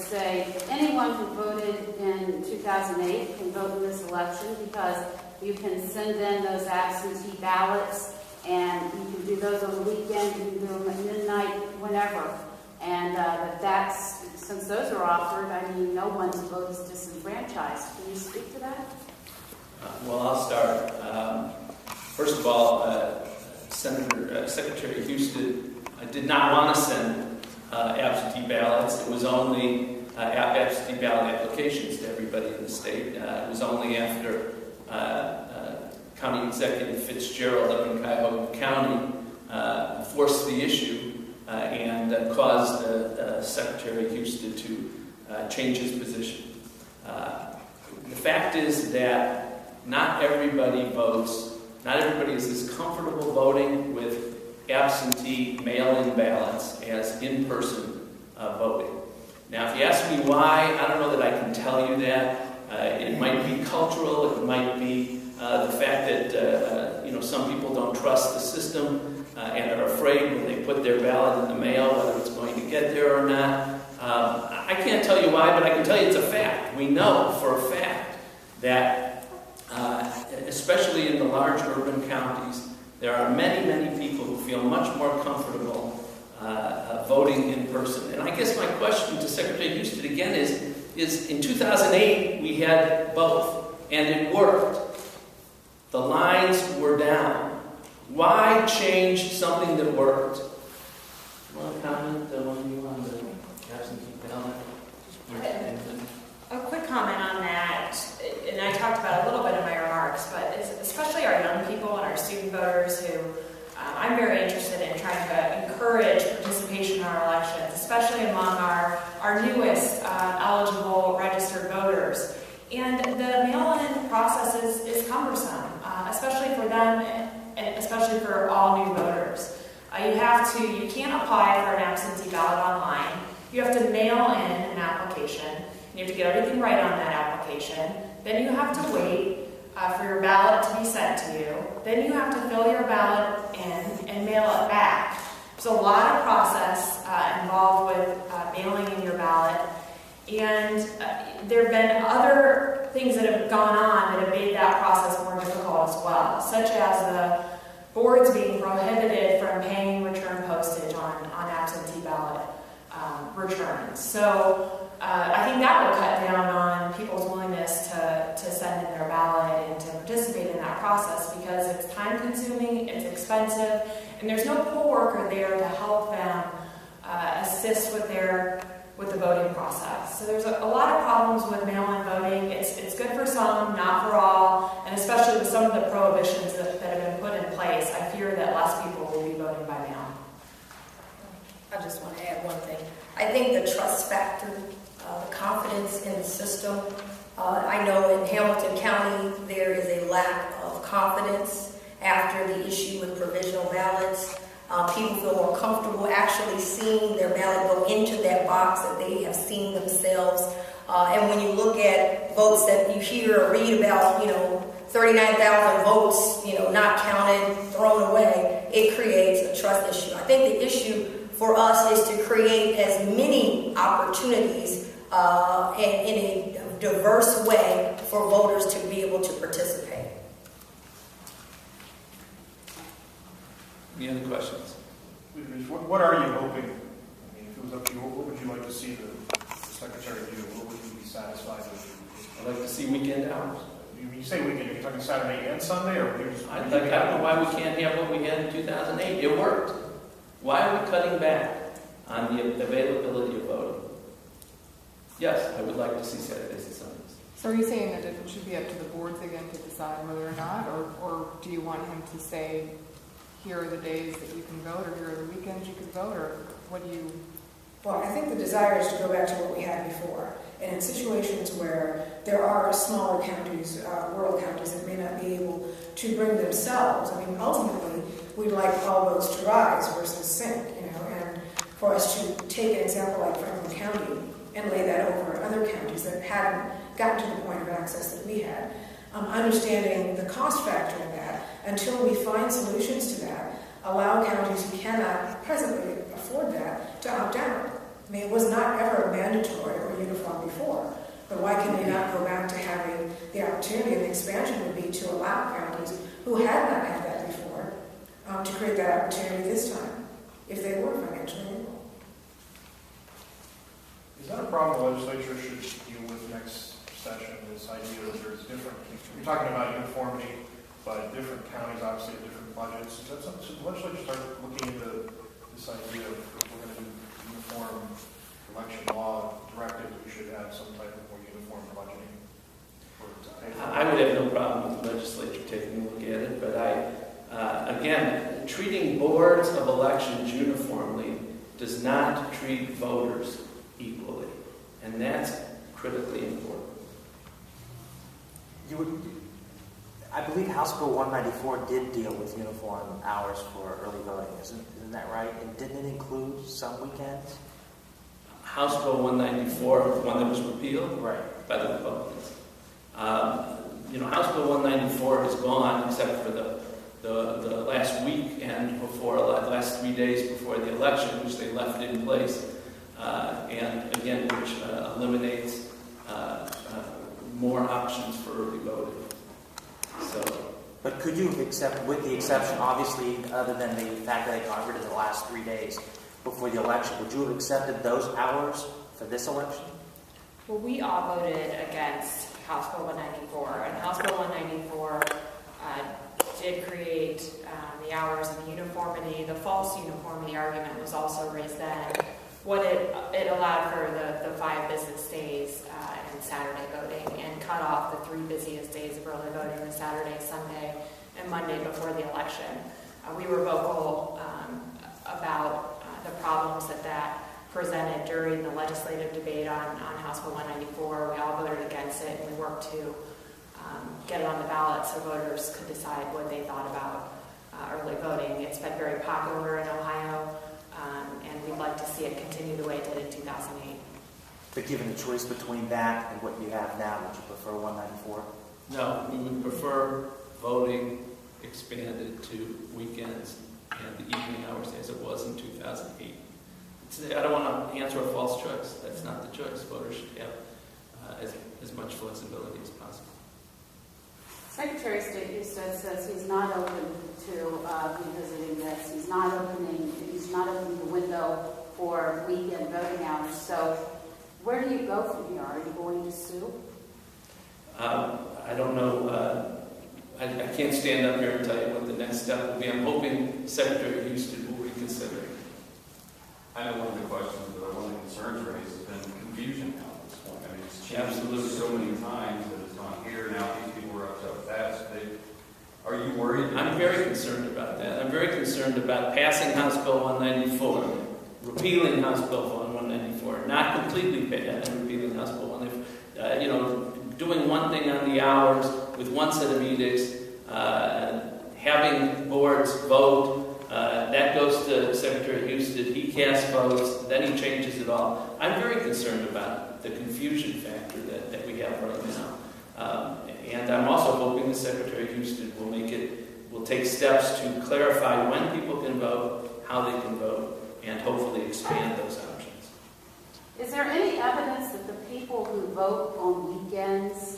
say anyone who voted in 2008 can vote in this election because you can send in those absentee ballots and you can do those on the weekend, you can do them at midnight, whenever. And that's, since those are offered, I mean, no one's vote is disenfranchised. Can you speak to that? Well, I'll start. First of all, Secretary Husted did not want to send absentee ballots. It was only absentee ballot applications to everybody in the state. It was only after County Executive Fitzgerald up in Cuyahoga County forced the issue and caused Secretary Husted to change his position. The fact is that not everybody votes. Not everybody is as comfortable voting with absentee mail-in ballots as in-person voting. Now, if you ask me why, I don't know that I can tell you that. It might be cultural. It might be the fact that some people don't trust the system and are afraid when they put their ballot in the mail whether it's going to get there or not. I can't tell you why, but I can tell you it's a fact. We know for a fact that especially in the large urban counties, there are many, many people who feel much more comfortable voting in person. And I guess my question to Secretary Husted again is in 2008 we had both, and it worked. The lines were down. Why change something that worked? You want to comment on the absentee ballot? A quick comment on that, and I talked about a little bit in my remarks, but especially our young people and our student voters who I'm very interested in trying to encourage participation in our elections, especially among our newest eligible registered voters. And the mail-in process is cumbersome, especially for them, and especially for all new voters. You can't apply for an absentee ballot online. You have to mail in an application. You have to get everything right on that application. Then you have to wait for your ballot to be sent to you. Then you have to fill your ballot in and mail it back. There's a lot of process involved with mailing in your ballot. And there have been other things that have gone on that have made that process more difficult as well, such as the boards being prohibited from paying return postage on absentee ballot returns. So I think that will cut down on people's willingness to send in their ballot and to participate in that process because it's time-consuming, it's expensive, and there's no poll worker there to help them assist with the voting process. So there's a lot of problems with mail-in voting. It's good for some, not for all, and especially with some of the prohibitions that have been put in place, I fear that less people will be voting by mail. I just want to add one thing. I think the trust factor, the confidence in the system. I know in Hamilton County there is a lack of confidence after the issue with provisional ballots. People feel more comfortable actually seeing their ballot go into that box that they have seen themselves. And when you look at votes that you hear or read about, 39,000 votes, not counted, thrown away, it creates a trust issue. I think the issue for us is to create as many opportunities in a diverse way for voters to be able to participate. Any other questions? What are you hoping? I mean, if it was up to you, what would you like to see the Secretary do? What would you be satisfied with? I'd like to see weekend hours. When you say weekend, you're talking Saturday and Sunday, or you're just... I don't know why we can't have what we had in 2008. It worked. Why are we cutting back on the availability of voting? Yes, I would like to see Saturdays and Sundays. So are you saying that it should be up to the boards again to decide whether or not, or do you want him to say, here are the days that you can vote, or here are the weekends you can vote, or what do you... Well, I think the desire is to go back to what we had before. And in situations where there are smaller counties, rural counties that may not be able to bring themselves, I mean, ultimately, we'd like all votes to rise versus sink, and for us to take an example like Franklin County and lay that over other counties that hadn't gotten to the point of access that we had. Understanding the cost factor of that, until we find solutions to that, allow counties who cannot presently afford that to opt out. I mean, it was not ever mandatory or opportunity and the expansion would be to allow counties who had not had that before to create that opportunity this time, if they were financially able. Is that a problem the legislature should deal with next session, this idea that there's different, you're talking about uniformity, but different counties obviously have different budgets. Is that something, should the legislature start looking into this idea of if we're going to do uniform election law directives, we should have some type of more uniform budgeting? I would have no problem with the legislature taking a look at it, but again, treating boards of elections uniformly does not treat voters equally, and that's critically important. I believe House Bill 194 did deal with uniform hours for early voting, isn't that right? And didn't it include some weekends? House Bill 194, the one that was repealed Right. by the Republicans. House Bill 194 is gone except for the last week and before, the last 3 days before the election, which they left in place, and again, which eliminates more options for early voting. But could you accept, with the exception, obviously, other than the fact that they got rid of the last 3 days before the election, would you have accepted those hours for this election? Well, we all voted against House Bill 194, and House Bill 194 did create the hours and the uniformity. The false uniformity argument was also raised then. What it allowed for the 5 business days and Saturday voting, and cut off the 3 busiest days of early voting, the Saturday, Sunday, and Monday before the election. We were vocal about the problems that presented during the legislative debate on House Bill 194. We all voted against it, and we worked to get it on the ballot so voters could decide what they thought about early voting. It's been very popular in Ohio, and we'd like to see it continue the way it did in 2008. But given the choice between that and what you have now, would you prefer 194? No, we would prefer voting expanded to weekends and the evening hours as it was in 2008. I don't want to answer a false choice. That's not the choice. Voters should have as much flexibility as possible. Secretary of State Husted says he's not open to revisiting this. He's not opening the window for weekend voting hours. So where do you go from here? Are you going to sue? I don't know. I can't stand up here and tell you what the next step will be. I'm hoping Secretary Husted will reconsider. I know one of the questions or one of the concerns raised has been confusion now at this point. I mean, it's changed Absolutely. so many times that it's gone here, now these people are upset with that. So are you worried? I'm very concerned about that. I'm very concerned about passing House Bill 194, repealing House Bill 194, not completely repealing House Bill 194. Doing one thing on the hours with one set of edicts, having boards vote. That goes to Secretary Husted. He casts votes, then he changes it all. I'm very concerned about the confusion factor that we have right now. And I'm also hoping that Secretary Husted will take steps to clarify when people can vote, how they can vote, and hopefully expand those options. Is there any evidence that the people who vote on weekends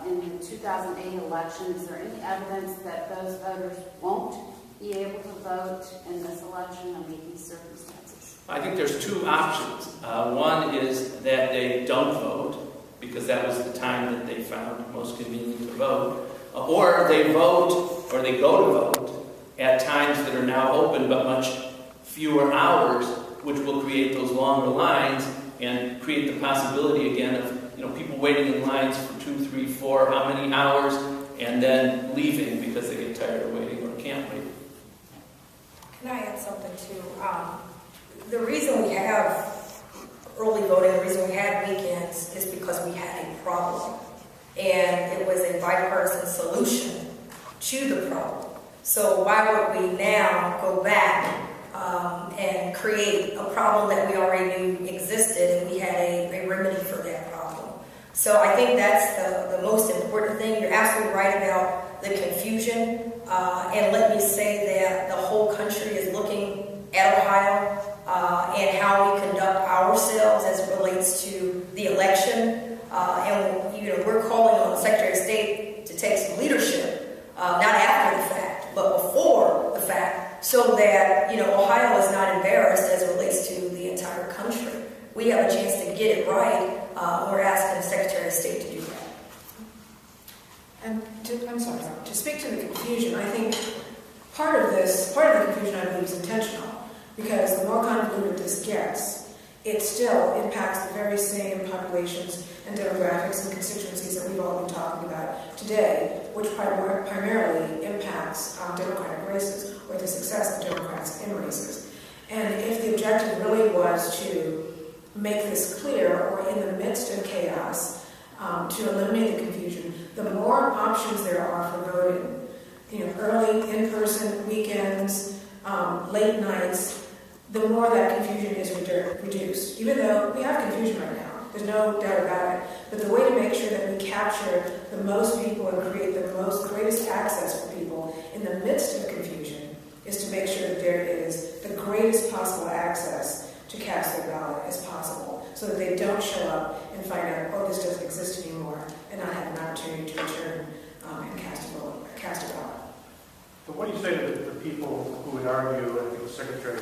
in the 2008 election, is there any evidence that those voters won't be able to vote in this election under these circumstances? I think there's 2 options. One is that they don't vote, because that was the time that they found most convenient to vote, or they vote, or they go to vote at times that are now open but much fewer hours, which will create those longer lines and create the possibility again of people waiting in lines for 2, 3, 4, how many hours, and then leaving because they get tired of waiting or can't wait. Can I add something too? The reason we have early voting, the reason we had weekends is because we had a problem. And it was a bipartisan solution to the problem. So why would we now go back and create a problem that we already knew existed, and we had a remedy for that problem? So I think that's the most important thing. You're absolutely right about the confusion. And let me say that the whole country is looking at Ohio and how we conduct ourselves as it relates to the election. And we're calling on the Secretary of State so that, Ohio is not embarrassed as it relates to the entire country. We have a chance to get it right. We're asking the Secretary of State to do that. And to speak to the confusion, I think part of the confusion, I believe, is intentional, because the more convoluted this gets, it still impacts the very same populations and demographics and constituencies that we've all been talking about today, which primarily impacts Democratic races, or the success of Democrats in races. And if the objective really was to make this clear, or in the midst of chaos, to eliminate the confusion, the more options there are for voting, early, in-person, weekends, late nights, the more that confusion is reduced. Even though we have confusion right now, there's no doubt about it. But the way to make sure that we capture the most people and create the greatest access for people in the midst of confusion is to make sure that there is the greatest possible access to cast their ballot as possible, so that they don't show up and find out, oh, this doesn't exist anymore, and not have an opportunity to return and cast a ballot. But what do you say to the people who would argue, I think the Secretary